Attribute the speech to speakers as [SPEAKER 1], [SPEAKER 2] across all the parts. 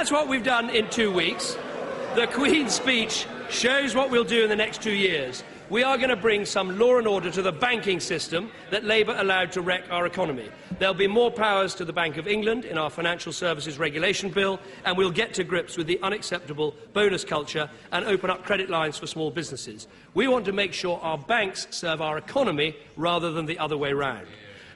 [SPEAKER 1] that's what we've done in 2 weeks. The Queen's speech shows what we'll do in the next 2 years. We are going to bring some law and order to the banking system that Labour allowed to wreck our economy. There'll be more powers to the Bank of England in our Financial Services Regulation Bill, and we'll get to grips with the unacceptable bonus culture and open up credit lines for small businesses. We want to make sure our banks serve our economy rather than the other way round.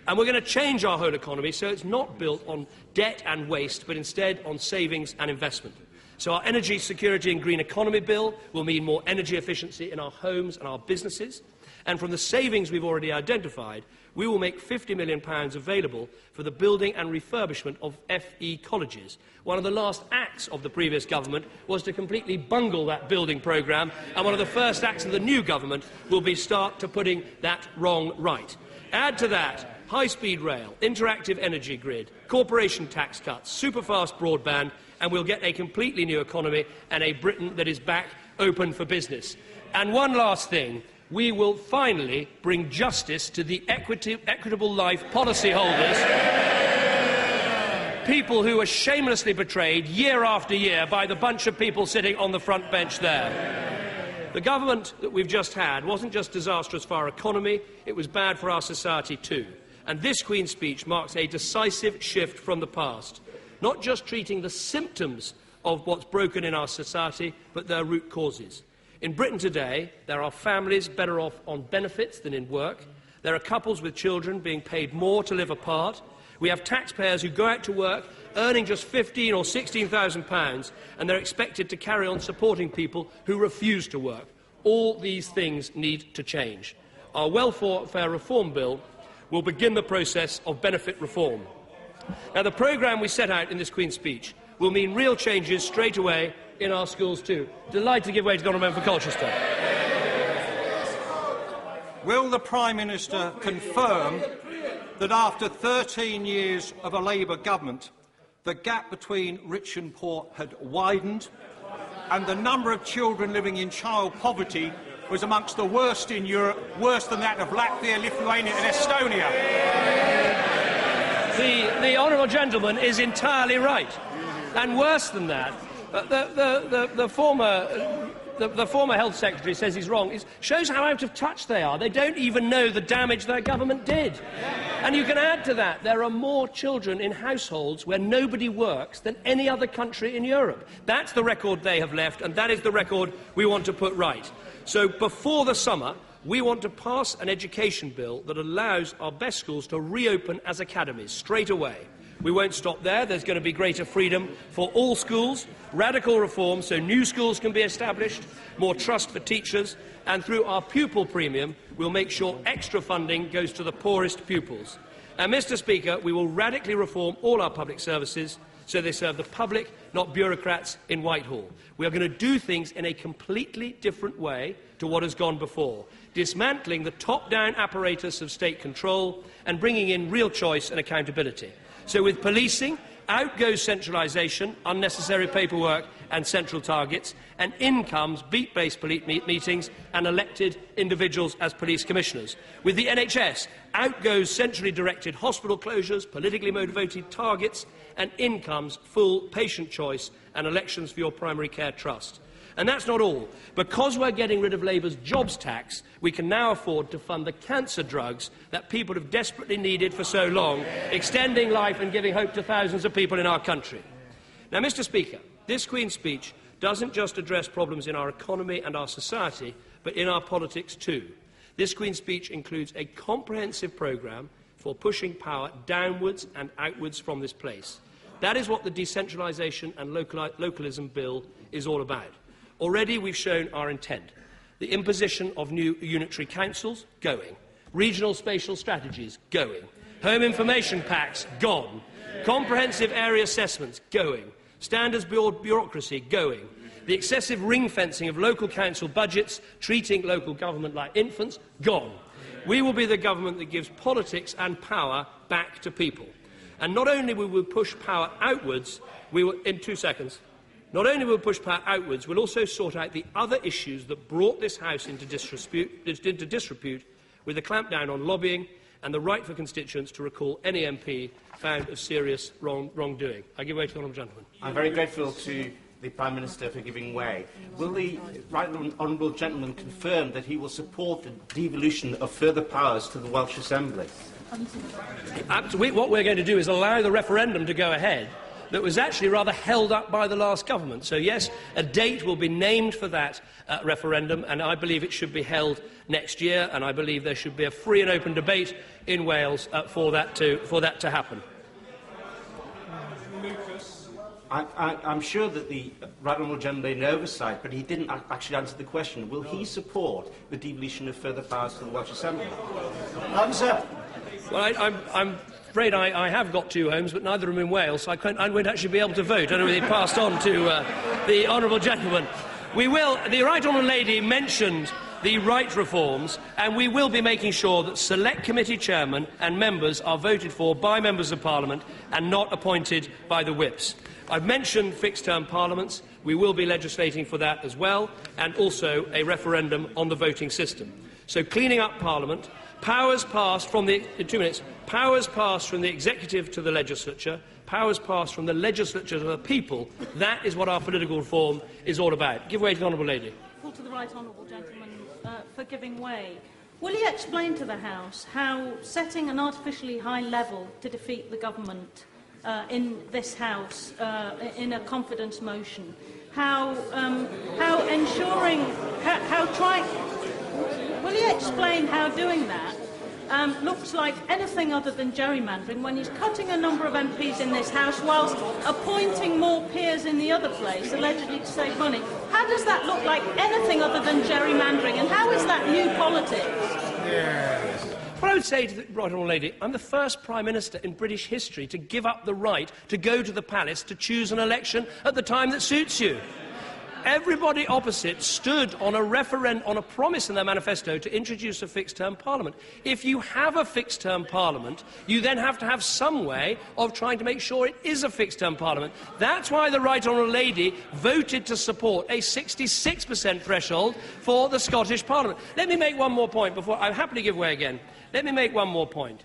[SPEAKER 1] And we're going to change our whole economy so it's not built on debt and waste, but instead on savings and investment. So our Energy Security and Green Economy Bill will mean more energy efficiency in our homes and our businesses. And from the savings we've already identified, we will make £50 million available for the building and refurbishment of FE colleges. One of the last acts of the previous government was to completely bungle that building programme, and one of the first acts of the new government will be start to putting that wrong right. Add to that high-speed rail, interactive energy grid, corporation tax cuts, super-fast broadband, and we'll get a completely new economy and a Britain that is back open for business. And one last thing, we will finally bring justice to the equitable life policyholders, people who were shamelessly betrayed year after year by the bunch of people sitting on the front bench there. The government that we've just had wasn't just disastrous for our economy, it was bad for our society too. And this Queen's speech marks a decisive shift from the past, not just treating the symptoms of what's broken in our society, but their root causes. In Britain today, there are families better off on benefits than in work. There are couples with children being paid more to live apart. We have taxpayers who go out to work earning just £15,000 or £16,000, and they're expected to carry on supporting people who refuse to work. All these things need to change. Our welfare reform bill will begin the process of benefit reform. Now, the programme we set out in this Queen's speech will mean real changes straight away in our schools too. Delighted to give way to the Honourable Member for Colchester.
[SPEAKER 2] Will the Prime Minister confirm that after 13 years of a Labour government, the gap between rich and poor had widened, and the number of children living in child poverty was amongst the worst in Europe, worse than that of Latvia, Lithuania and Estonia?
[SPEAKER 1] The honourable gentleman is entirely right. And worse than that, the former Health Secretary says he's wrong. It shows how out of touch they are. They don't even know the damage their government did. And you can add to that, there are more children in households where nobody works than any other country in Europe. That's the record they have left, and that is the record we want to put right. So before the summer, we want to pass an education bill that allows our best schools to reopen as academies straight away. We won't stop there. There's going to be greater freedom for all schools, radical reform so new schools can be established, more trust for teachers, and through our pupil premium, we'll make sure extra funding goes to the poorest pupils. And, Mr. Speaker, we will radically reform all our public services so they serve the public, not bureaucrats in Whitehall. We are going to do things in a completely different way to what has gone before, dismantling the top-down apparatus of state control and bringing in real choice and accountability. So with policing, out goes centralisation, unnecessary paperwork and central targets, and in comes beat-based police meetings and elected individuals as police commissioners. With the NHS, out goes centrally directed hospital closures, politically motivated targets, and in comes full patient choice and elections for your primary care trust. And that's not all. Because we're getting rid of Labour's jobs tax, we can now afford to fund the cancer drugs that people have desperately needed for so long, extending life and giving hope to thousands of people in our country. Now, Mr. Speaker, this Queen's speech doesn't just address problems in our economy and our society, but in our politics too. This Queen's speech includes a comprehensive programme for pushing power downwards and outwards from this place. That is what the Decentralisation and Localism Bill is all about. Already we've shown our intent. The imposition of new unitary councils, going. Regional spatial strategies, going. Home information packs, gone. Comprehensive area assessments, going. Standards bureaucracy, going. The excessive ring-fencing of local council budgets, treating local government like infants, gone. We will be the government that gives politics and power back to people. And not only will we push power outwards, we will, in 2 seconds, not only will we push power outwards, we'll also sort out the other issues that brought this House into disrepute with the clampdown on lobbying and the right for constituents to recall any MP found of serious wrongdoing. I give way to the honourable gentleman.
[SPEAKER 3] I'm very grateful to the Prime Minister for giving way. Will the right honourable gentleman confirm that he will support the devolution of further powers to the Welsh Assembly?
[SPEAKER 1] What we're going to do is allow the referendum to go ahead that was actually rather held up by the last government. So, yes, a date will be named for that referendum, and I believe it should be held next year, and I believe there should be a free and open debate in Wales for that to happen.
[SPEAKER 3] I'm sure that the right honourable gentleman made an oversight, but he didn't actually answer the question. Will he support the devolution of further powers to the Welsh Assembly? Answer.
[SPEAKER 1] Well, I'm afraid I have got two homes, but neither of them in Wales, so I won't actually be able to vote. I don't know whether it passed on to the honourable gentleman. The right honourable lady mentioned the right reforms, and we will be making sure that select committee chairmen and members are voted for by members of Parliament and not appointed by the whips. I've mentioned fixed-term parliaments. We will be legislating for that as well, and also a referendum on the voting system. So, cleaning up Parliament, powers passed from the executive to the legislature, powers passed from the legislature to the people. That is what our political reform is all about. Give way to the honourable lady.
[SPEAKER 4] To the right honourable gentleman for giving way. Will he explain to the House how setting an artificially high level to defeat the government in this House in a confidence motion, will he explain how doing that looks like anything other than gerrymandering when he's cutting a number of MPs in this House whilst appointing more peers in the other place, allegedly to save money? How does that look like anything other than gerrymandering, and how is that new politics?
[SPEAKER 1] Yes. What I would say to the right honourable lady, I'm the first Prime Minister in British history to give up the right to go to the palace to choose an election at the time that suits you. Everybody opposite stood on a promise in their manifesto to introduce a fixed-term parliament. If you have a fixed-term parliament, you then have to have some way of trying to make sure it is a fixed-term parliament. That's why the right honourable lady voted to support a 66% threshold for the Scottish Parliament. Let me make one more point before I happily give way again. Let me make one more point.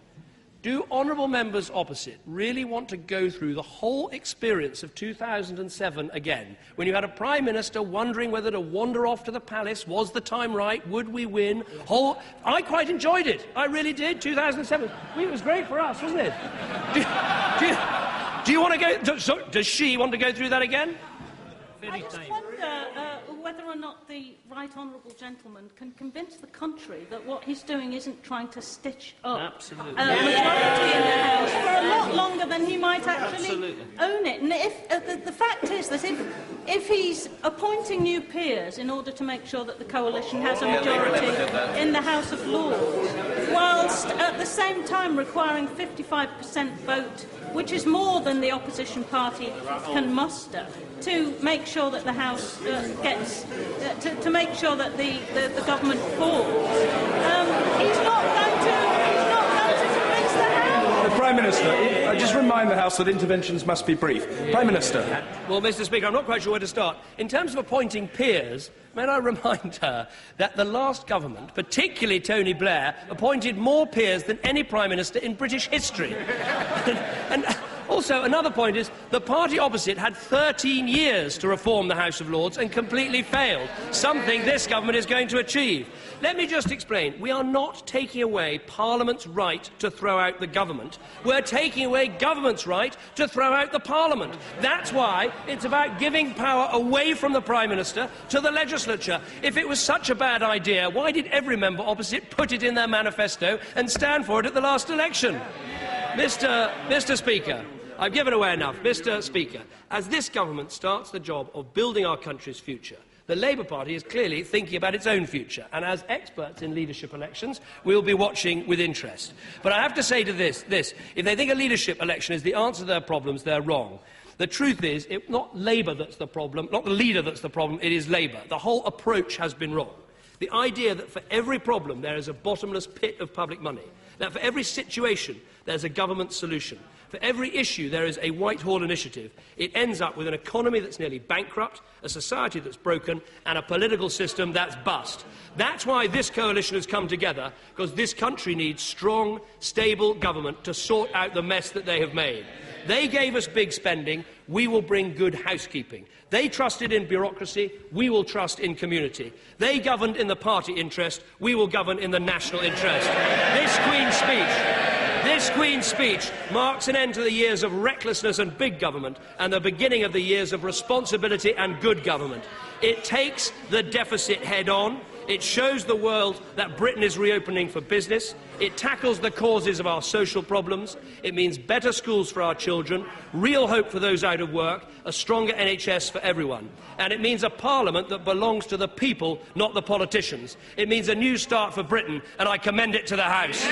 [SPEAKER 1] Do honourable members opposite really want to go through the whole experience of 2007 again, when you had a Prime Minister wondering whether to wander off to the palace? Was the time right? Would we win? I quite enjoyed it. I really did, 2007. It was great for us, wasn't it? Do you want to go... Does she want to go through that again?
[SPEAKER 4] I just wonder whether or not the right honourable gentleman can convince the country that what he's doing isn't trying to stitch up a majority in the House for a lot longer than he might actually own it. And if the fact is that if he's appointing new peers in order to make sure that the coalition has a majority in the House of Lords, whilst at the same time requiring 55% vote, which is more than the opposition party can muster, to make sure that the House to make sure that the government falls, he's not going to convince the House.
[SPEAKER 5] The Prime Minister, I just remind the House that interventions must be brief. Prime Minister.
[SPEAKER 1] Well, Mr. Speaker, I'm not quite sure where to start. In terms of appointing peers, may I remind her that the last government, particularly Tony Blair, appointed more peers than any Prime Minister in British history. and also, another point is the party opposite had 13 years to reform the House of Lords and completely failed, something this government is going to achieve. Let me just explain. We are not taking away Parliament's right to throw out the government. We're taking away government's right to throw out the Parliament. That's why it's about giving power away from the Prime Minister to the legislature. If it was such a bad idea, why did every member opposite put it in their manifesto and stand for it at the last election? Mr. Speaker, I've given away enough. Mr. Speaker, as this government starts the job of building our country's future, the Labour Party is clearly thinking about its own future, and as experts in leadership elections, we'll be watching with interest. But I have to say to this, if they think a leadership election is the answer to their problems, they're wrong. The truth is, it's not Labour that's the problem, not the leader that's the problem, it is Labour. The whole approach has been wrong. The idea that for every problem there is a bottomless pit of public money, that for every situation there's a government solution, for every issue there is a Whitehall initiative, it ends up with an economy that's nearly bankrupt, a society that's broken, and a political system that's bust. That's why this coalition has come together, because this country needs strong, stable government to sort out the mess that they have made. They gave us big spending, we will bring good housekeeping. They trusted in bureaucracy, we will trust in community. They governed in the party interest, we will govern in the national interest. This Queen's speech marks an end to the years of recklessness and big government and the beginning of the years of responsibility and good government. It takes the deficit head-on. It shows the world that Britain is reopening for business. It tackles the causes of our social problems. It means better schools for our children, real hope for those out of work, a stronger NHS for everyone. And it means a parliament that belongs to the people, not the politicians. It means a new start for Britain, and I commend it to the House.